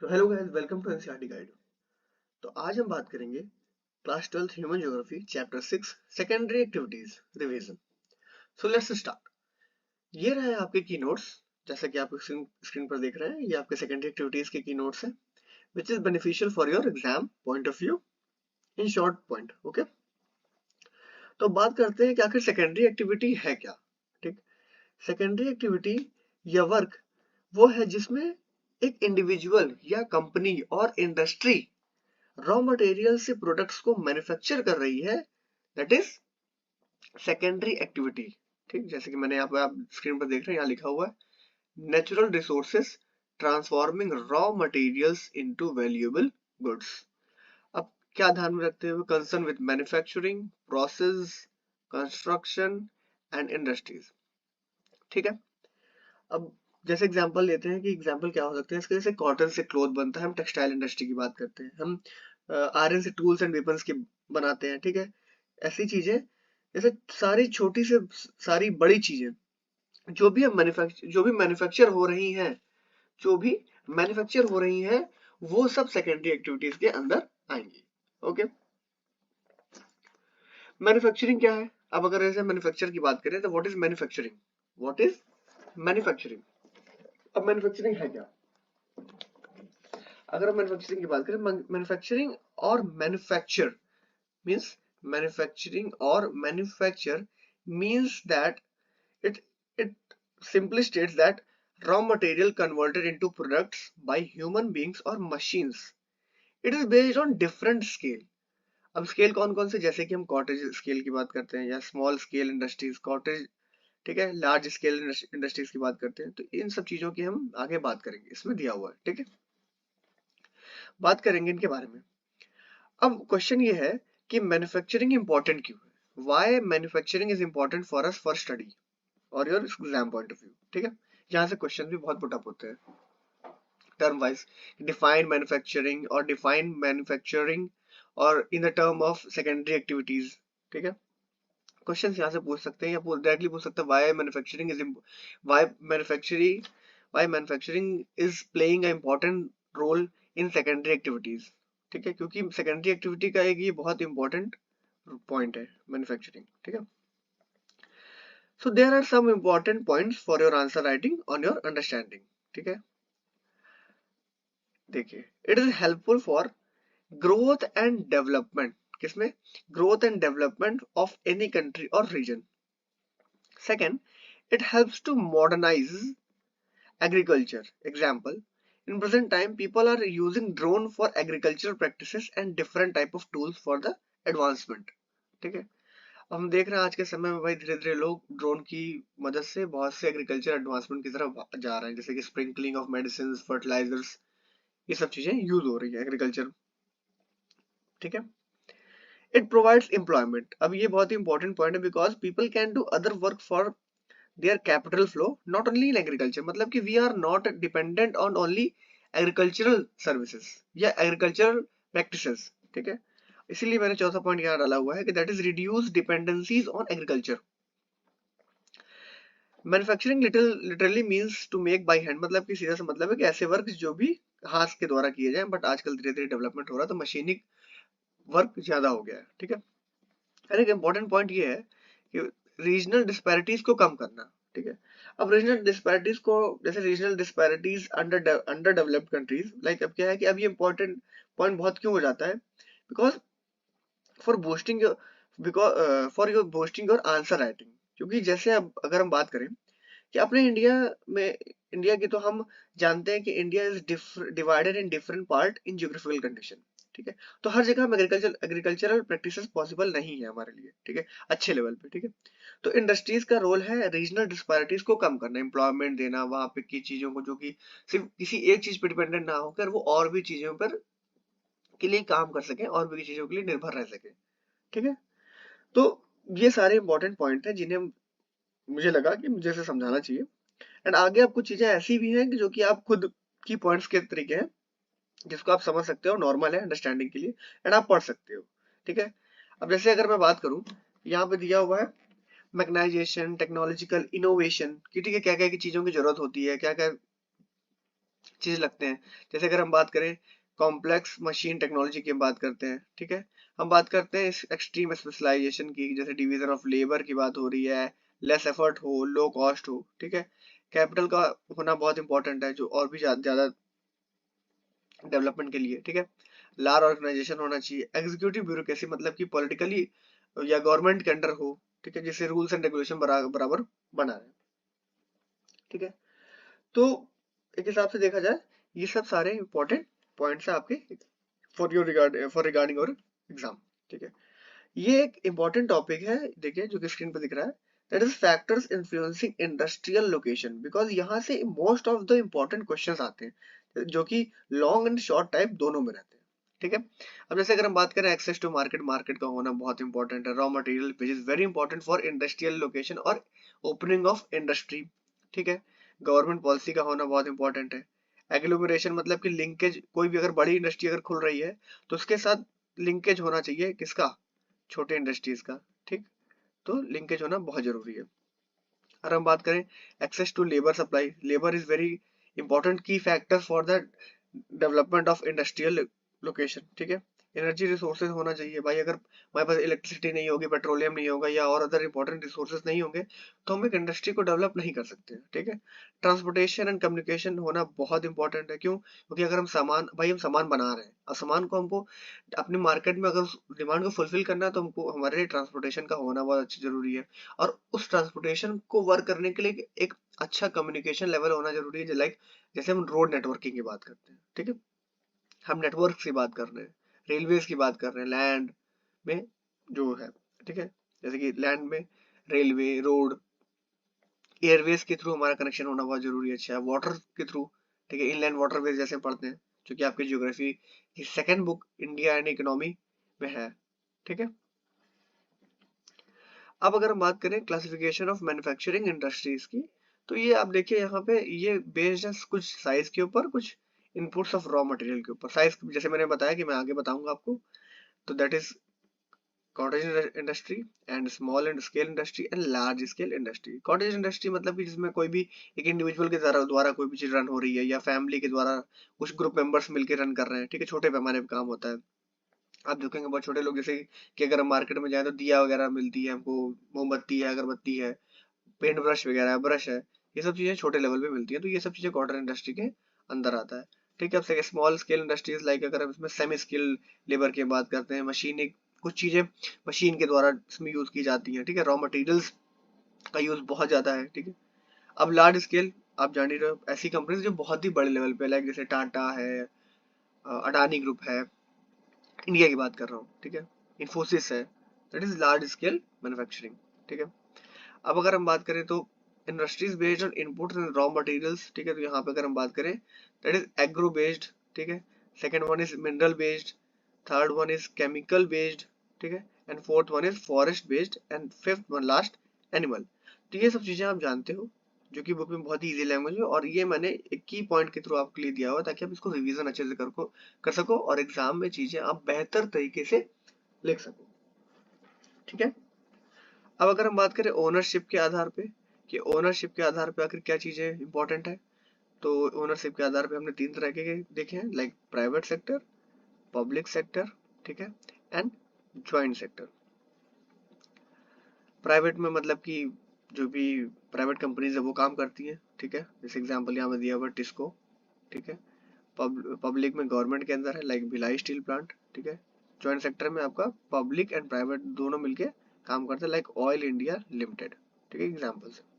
तो hello guys, welcome to NCERT guide. तो आज हम बात करेंगे class 12th human geography chapter 6 secondary activities revision. So let's start. ये रहे आपके की नोट्स। जैसा कि आप स्क्रीन पर देख रहे हैं, ये आपके सेकेंडरी एक्टिविटीज के की नोट्स हैं which is beneficial for your exam point of view in short point. Okay, तो बात करते हैं कि आखिर सेकेंडरी एक्टिविटी है क्या। ठीक, सेकेंडरी एक्टिविटी या वर्क वो है जिसमें एक इंडिविजुअल या कंपनी और इंडस्ट्री रॉ मटेरियल से प्रोडक्ट्स को मैन्युफैक्चर कर रही है, दैट इज सेकेंडरी एक्टिविटी। ठीक, जैसे कि मैंने यहाँ पे आप स्क्रीन पर देख रहे हैं, यहाँ लिखा हुआ है natural resources transforming raw materials into valuable goods. अब क्या ध्यान में रखते हुए, concern with manufacturing process construction and industries. ठीक है, अब जैसे एग्जांपल लेते हैं कि एग्जांपल क्या हो सकते हैं इसके। जैसे कॉटन से क्लोथ बनता है, हम टेक्सटाइल इंडस्ट्री की बात करते हैं। हम आयरन से टूल्स एंड वेपन्स की बनाते हैं। ठीक है, ऐसी चीजें, जैसे सारी छोटी से सारी बड़ी चीजें जो भी मैन्युफैक्चर हो रही हैं, जो भी मैन्युफैक्चर हो रही हैं, वो सब सेकेंडरी एक्टिविटीज के अंदर आएंगी। ओके, मैन्युफैक्चरिंग क्या है? अब अगर ऐसे मैन्युफैक्चर की बात करें तो what is manufacturing? What is manufacturing? अब मैन्युफैक्चरिंग है क्या? अगर हम मैन्युफैक्चरिंग की बात करें, मैन्युफैक्चरिंग और मैन्युफैक्चर मींस मैन्युफैक्चरिंग और manufacture means that it it simply states that raw material converted into products by human beings or machines. It is based on different scale. अब स्केल कौन कौन से, जैसे कि हम कॉटेज स्केल की बात करते हैं या स्मॉल स्केल इंडस्ट्रीज कॉटेज, ठीक है, लार्ज स्केल इंडस्ट्रीज की बात करते हैं, तो इन सब चीजों की हम आगे बात करेंगे, इसमें दिया हुआ है। ठीक है, बात करेंगे इनके बारे में। अब क्वेश्चन ये है कि मैन्युफैक्चरिंग इंपॉर्टेंट क्यों है? Why manufacturing is important for us for study और your exam point of view. ठीक है, यहाँ से क्वेश्चन भी बहुत पुट अप होते हैं टर्म वाइज। डिफाइन मैन्युफैक्चरिंग और डिफाइन मैन्युफैक्चरिंग और in the term of secondary activities. ठीक है, क्वेश्चन यहाँ से पूछ सकते हैं या डायरेक्टली पूछ सकते हैं why manufacturing why manufacturing is playing a important role in secondary activities. ठीक है, क्योंकि सेकेंडरी एक्टिविटी का एक ये बहुत इंपॉर्टेंट पॉइंट है मैन्युफैक्चरिंग। ठीक है, so there are some important points for your answer writing on your understanding. ठीक है, देखिए, it is helpful for growth and development. किसमें? Growth and development of any country और region. Second, it helps to modernize agriculture. Example, in present time people are using drone for agricultural practices and different type of tools for the advancement. ठीक है, अब हम देख रहे हैं आज के समय में भाई धीरे धीरे लोग ड्रोन की मदद से बहुत से एग्रीकल्चर एडवांसमेंट की तरफ जा रहे हैं, जैसे कि स्प्रिंकलिंग ऑफ मेडिसिन, फर्टिलाइजर्स, ये सब चीजें यूज हो रही है एग्रीकल्चर। ठीक है, इट प्रोवाइड्स एम्प्लॉयमेंट। अब ये बहुत ही इंपॉर्टेंट पॉइंट है because people can do other work for their capital flow not only in agriculture, मतलब कि we are not dependent on only agricultural services या agricultural practices। ठीक है, इसीलिए मैंने चौथा पॉइंट यहाँ डाला हुआ है कि that is reduce dependencies on agriculture. Manufacturing literally means to make by hand, मतलब कि सीधा सा मतलब है कि ऐसे वर्क जो भी हाथ के द्वारा किए जाएं, बट आजकल धीरे धीरे डेवलपमेंट हो रहा है तो मशीनिक वर्क ज्यादा हो गया है। ठीक है, और एक इंपॉर्टेंट पॉइंट ये है कि रीजनल डिस्पैरिटीज को कम करना। ठीक है, अब रीजनल डिस्पैरिटीज को, जैसे regional disparities under developed countries, like अब क्या है कि अब ये इंपॉर्टेंट पॉइंट बहुत क्यों हो जाता है, because for boosting for your boosting your answer writing. क्योंकि जैसे अब अगर हम बात करें कि अपने इंडिया की, तो हम जानते हैं कि India is divided in different part in geographical condition. ठीक है, तो हर जगह हम एग्रीकल्चरल प्रैक्टिसेस पॉसिबल नहीं है हमारे लिए। ठीक है, अच्छे लेवल पे। ठीक है, तो इंडस्ट्रीज का रोल है रीजनल डिस्पैरिटीज को कम करना, एम्प्लॉयमेंट देना वहां पे की चीजों को, जो कि सिर्फ किसी एक चीज पे डिपेंडेंट ना होकर वो और भी चीजों पर के लिए काम कर सके और भी चीजों के लिए निर्भर रह सके। ठीक है, तो ये सारे इंपॉर्टेंट पॉइंट है जिन्हें मुझे लगा कि मुझे से समझाना चाहिए। एंड आगे आप कुछ चीजें ऐसी भी हैं कि जो कि आप खुद की पॉइंट्स के तरीके हैं जिसको आप समझ सकते हो, नॉर्मल है अंडरस्टैंडिंग के लिए, एंड आप पढ़ सकते हो। ठीक है, अब जैसे अगर मैं बात करूं, यहाँ पे दिया हुआ है मैग्नाइजेशन टेक्नोलॉजिकल इनोवेशन की। ठीक है, क्या क्या की चीजों की जरूरत होती है, क्या क्या चीज लगते हैं। जैसे अगर हम बात करें कॉम्प्लेक्स मशीन टेक्नोलॉजी की बात करते हैं, ठीक है, हम बात करते हैं इस एक्सट्रीम स्पेशलाइजेशन की, जैसे डिवीजन ऑफ लेबर की बात हो रही है, लेस एफर्ट हो, लो कॉस्ट हो, ठीक है, कैपिटल का होना बहुत इंपॉर्टेंट है जो और भी ज्यादा डेवलपमेंट के लिए, ठीक है, लार्ज ऑर्गेनाइजेशन होना चाहिए, एग्जीक्यूटिव ब्यूरोक्रेसी मतलब कि पॉलिटिकली या गवर्नमेंट के अंडर हो, ठीक है, जिससे रूल्स एंड रेगुलेशन बराबर बना है, ठीक है। तो एक हिसाब से देखा जाए ये सब सारे इंपॉर्टेंट पॉइंट्स है आपके फॉर रिगार्डिंग और एग्जाम, ठीक है। ये एक इंपॉर्टेंट टॉपिक है, देखिए जो कि स्क्रीन पर दिख रहा है, that is factors influencing industrial location, because यहाँ से most of the important questions आते हैं जो कि लॉन्ग एंड शॉर्ट टाइप दोनों में रहते हैं, ठीक है। अब जैसे अगर हम बात करें एक्सेस टू मार्केट, मार्केट का होना बहुत इंपॉर्टेंट है, raw material which is very important for industrial location और ओपनिंग ऑफ इंडस्ट्री, ठीक है, गवर्नमेंट पॉलिसी का होना बहुत इंपॉर्टेंट है, एग्लोमरेशन मतलब कि लिंकेज, कोई भी अगर बड़ी इंडस्ट्री अगर खुल रही है तो उसके साथ लिंकेज होना चाहिए किसका, छोटे इंडस्ट्रीज का, ठीक, तो लिंकेज होना बहुत जरूरी है। और हम बात करें access to labour supply, labour is very important key factor for the development of industrial location, ठीक है। एनर्जी रिसोर्सेज होना चाहिए भाई, अगर हमारे पास इलेक्ट्रिसिटी नहीं होगी, पेट्रोलियम नहीं होगा या और अदर इंपॉर्टेंट रिसोर्सेज नहीं होंगे तो हम एक इंडस्ट्री को डेवलप नहीं कर सकते, ठीक है। ट्रांसपोर्टेशन एंड कम्युनिकेशन होना बहुत इंपॉर्टेंट है, क्यों, क्योंकि अगर हम सामान, भाई हम सामान बना रहे हैं और सामान को हमको अपनी मार्केट में अगर डिमांड को फुलफिल करना है तो हमको हमारे लिए ट्रांसपोर्टेशन का होना बहुत अच्छी जरूरी है, और उस ट्रांसपोर्टेशन को वर्क करने के लिए एक अच्छा कम्युनिकेशन लेवल होना जरूरी है, लाइक जैसे हम रोड नेटवर्किंग की बात करते हैं, ठीक है, हम नेटवर्क की बात कर रहे हैं, रेलवेज की बात कर रहे हैं, लैंड में जो है, ठीक है, जैसे कि लैंड में रेलवे, रोड, एयरवेज के थ्रू हमारा कनेक्शन होना बहुत जरूरी है, अच्छा वाटर के थ्रू, ठीक है, इनलैंड वाटरवेज जैसे पढ़ते हैं जो कि आपकी ज्योग्राफी की second book India and economy में है, ठीक है। अब अगर हम बात करें क्लासिफिकेशन ऑफ मैन्युफैक्चरिंग इंडस्ट्रीज की, तो ये आप देखिए यहाँ पे ये बेस्ड है कुछ साइज के ऊपर, कुछ इनपुट्स ऑफ रॉ मटेरियल के ऊपर, साइज जैसे मैंने बताया कि मैं आगे बताऊंगा आपको, तो that is cottage industry and small and scale industry and large scale industry. Cottage industry मतलब कि जिसमें कोई भी एक इंडिविजुअल के द्वारा कोई भी चीज रन हो रही है या फैमिली के द्वारा कुछ ग्रुप मेंबर्स मिलकर रन कर रहे हैं, ठीक है, छोटे पैमाने पे काम होता है। आप देखेंगे बहुत छोटे लोग, जैसे कि अगर हम मार्केट में जाए तो दिया वगैरह मिलती है हमको, मोमबत्ती है, अगरबत्ती है, पेंट ब्रश वगैरह है, ब्रश है, ये सब चीजें छोटे लेवल पे मिलती है, तो ये सब चीजें कॉटन इंडस्ट्री के अंदर आता है, ठीक है। अब स्मॉल स्केल इंडस्ट्रीज लाइक अगर हम इसमें सेमी स्किल लेबर की बात करते हैं, मशीन, कुछ चीजें मशीन के द्वारा इसमें यूज की जाती हैं, ठीक है, रॉ मटेरियल्स का यूज बहुत ज्यादा है, ठीक है। अब लार्ज स्केल आप जान ही रहे हो, ऐसी कंपनीज जो बहुत ही बड़े लेवल पे, लाइक जैसे टाटा है, अडानी ग्रुप है, इंडिया की बात कर रहा हूँ, ठीक है, इन्फोसिस है, that is large scale manufacturing, ठीक है। अब अगर हम बात करें तो industries based on inputs and raw materials, ठीक है, तो यहाँ पे अगर हम बात करें दैट इज एग्रो बेस्ड, ठीक है, second one is mineral based, third one is chemical based, ठीक है, and fourth one is forest based, and fifth one last animal. तो ये सब चीजें आप जानते हो जो कि बुक में बहुत ही इजी लैंग्वेज है, और ये मैंने एक की पॉइंट के थ्रू आपके लिए दिया हुआ ताकि आप इसको रिवीजन अच्छे से कर सको और एग्जाम में चीजें आप बेहतर तरीके से लिख सको, ठीक है। अब अगर हम बात करें ओनरशिप के आधार पे कि ओनरशिप के आधार पे आखिर क्या चीजें इंपॉर्टेंट है, तो ओनरशिप के आधार पे हमने तीन तरह के देखे हैं, like private sector, public sector, ठीक है, एंड ज्वाइंट सेक्टर। प्राइवेट में मतलब कि जो भी प्राइवेट कंपनीज है वो काम करती है, ठीक है, जैसे एग्जांपल यहाँ पे दिया हुआ टिस्को, ठीक है। पब्लिक में गवर्नमेंट के अंदर है, लाइक भिलाई स्टील प्लांट, ठीक है। ज्वाइंट सेक्टर में आपका पब्लिक एंड प्राइवेट दोनों मिलके काम करते हैं, लाइक ऑयल इंडिया लिमिटेड, ठीक है, एग्जाम्पल से।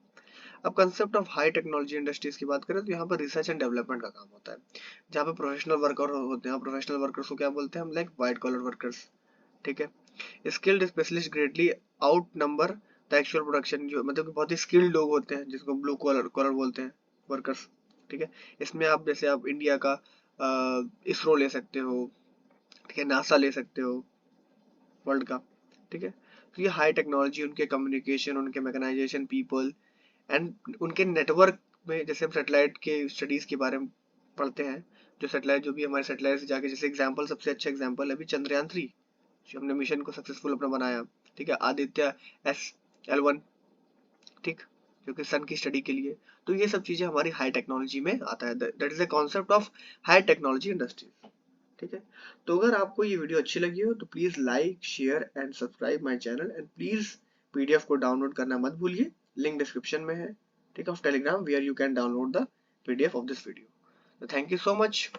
अब concept of high technology industries की बात करें तो यहाँ पर रिसर्च एंड डेवलपमेंट का काम होता है, जहाँ पे प्रोफेशनल वर्कर होते हैं, प्रोफेशनल वर्कर्स को क्या बोलते हैं हम, लाइक व्हाइट कॉलर वर्कर्स, ठीक है। Skilled specialist greatly out number the actual production, जो मतलब कि बहुत ही स्किल्ड लोग होते हैं जिसको ब्लू कॉलर कॉलर बोलते हैं वर्कर्स, ठीक है। इसमें आप जैसे आप इंडिया का इसरो ले सकते हो, ठीक है, नासा ले सकते हो वर्ल्ड का, ठीक है। तो ये हाई टेक्नोलॉजी, उनके कम्युनिकेशन, उनके मैकेनाइजेशन, पीपल एंड उनके नेटवर्क में, जैसे हम सेटेलाइट के स्टडीज के बारे में पढ़ते हैं, जो सेटेलाइट जो भी हमारे सेटेलाइट से जाके, जैसे एग्जांपल सबसे अच्छा एग्जांपल अभी चंद्रयान 3 जो हमने मिशन को सक्सेसफुल अपना बनाया, ठीक है, आदित्य SL1, ठीक, जो कि सन की स्टडी के लिए, तो ये सब चीजें हमारी हाई टेक्नोलॉजी में आता है, that is the concept of high technology industry. ठीक है, तो अगर आपको ये वीडियो अच्छी लगी हो तो please like share and subscribe my channel, and please PDF को डाउनलोड करना मत भूलिए, लिंक डिस्क्रिप्शन में है, ठीक है, of Telegram where you can download the PDF of this video. Thank you so much.